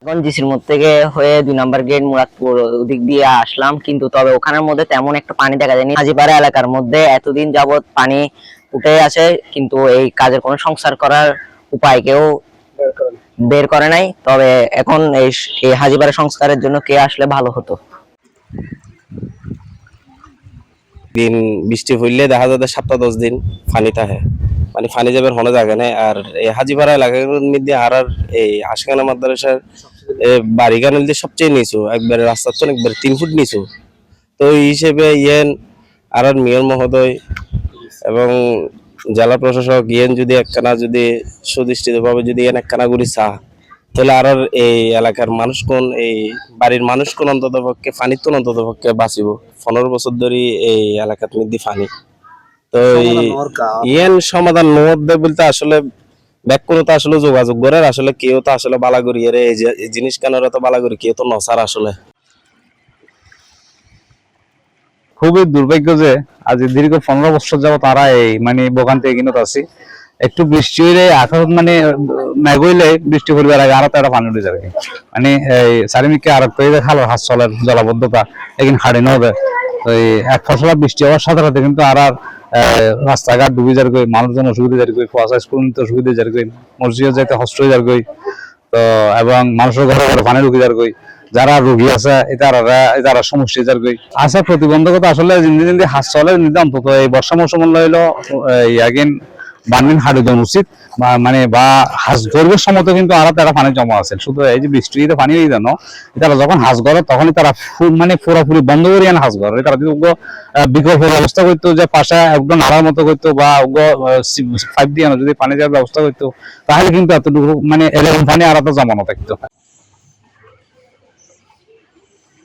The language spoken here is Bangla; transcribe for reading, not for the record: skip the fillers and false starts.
এখন জিসির মধ্যে থেকে হয়ে 2 নম্বর গেট মুরাদপুর ওদিক দিয়ে আসলাম, কিন্তু তবে ওখানের মধ্যে তেমন একটা পানি দেখা যায়নি। হাজিপাড়া এলাকার মধ্যে এতদিন যাবত পানি উঠে আছে, কিন্তু এই কাজের কোনো সংস্কার করার উপায় কেউ বের করে নাই। তবে এখন এই হাজিপাড়া সংস্কারের জন্য কে আসলে ভালো হতো। দিন বৃষ্টি হইলে দেখা যায় 7-10 দিন পানি থাকে, মানে পানি যাবে হনে জায়গা নেই। আর এই হাজিপাড়া এলাকার মধ্যে আর এই আশকানা মাদ্রাসার বাড়িখান সবচেয়ে নিচু, একবারে রাস্তার তো একবারে 3 ফুট নিচু। তো এই হিসেবে আর মেয়র মহোদয় এবং জেলা প্রশাসক যদি একখানা যদি সুদৃষ্টিভাবে যদি একখানা গুলি চা, তাহলে আর এই এলাকার মানুষ কোন এই বাড়ির মানুষ কোন অন্তত পক্ষে পানির তো অন্তত পক্ষে বাঁচিব। 15 বছর ধরে এই এলাকার মধ্যে পানি। তো সমাধান মধ্যে বলতে আসলে ব্যাকুণ তো আসলে যোগাযোগ করে আসলে কেউ তো আসলে বালাগুড়ি এর এই জিনিস কেনার তো বালাগুড়ি কেউ তো নসার আসলে। খুবই দুর্ভাগ্য যে আজ দীর্ঘ 15 বছর যাবত তারা এই মানে বগান থেকে কিনত আছি। একটু বৃষ্টি হইলে এখন মানে মেঘ হইলে বৃষ্টি পরিবার আগে আরো একটা পানি উঠে যাবে, মানে এই চারিমিকে আর খালো হাত চলের জলাবদ্ধতা এখানে হাড়ে নদে। তো এই এক ফসলা বৃষ্টি হওয়ার সাথে সাথে কিন্তু আর রাস্তাঘাট ডুবি যার গই, মানুষজন অসুবিধা যার গই, কুয়াশা স্কুল নিতে অসুবিধা যার গই, মসজিদে যাইতে হস্ত যার গই। তো এবং মানুষের ঘরে ঘরে পানি ঢুকে যার গই, যারা রোগী আছে তারা সমস্যা যার গই আশা প্রতিবন্ধকতা আসলে জিন্দি হাত চলে নিতে অন্তত এই বর্ষা মৌসুম হইলো ইয়াগিন বানমিন হাড়ি দেওয়া উচিত, মানে বা হাঁস গর্বের সময় কিন্তু আরো তারা পানি জমা আছে। শুধু এই যে বৃষ্টিতে পানি হয়ে জানো তারা যখন হাঁস গড়ে তখনই তারা মানে পুরোপুরি বন্ধ করে আনে হাঁস গড়ে। তারা যদি বিকল্প ব্যবস্থা করতো যে পাশে একদম নাড়ার মতো করতো বা পাইপ দিয়ে যদি পানি দেওয়ার ব্যবস্থা করতো, তাহলে কিন্তু এতটুকু মানে এরকম পানি আর জমানো থাকতো।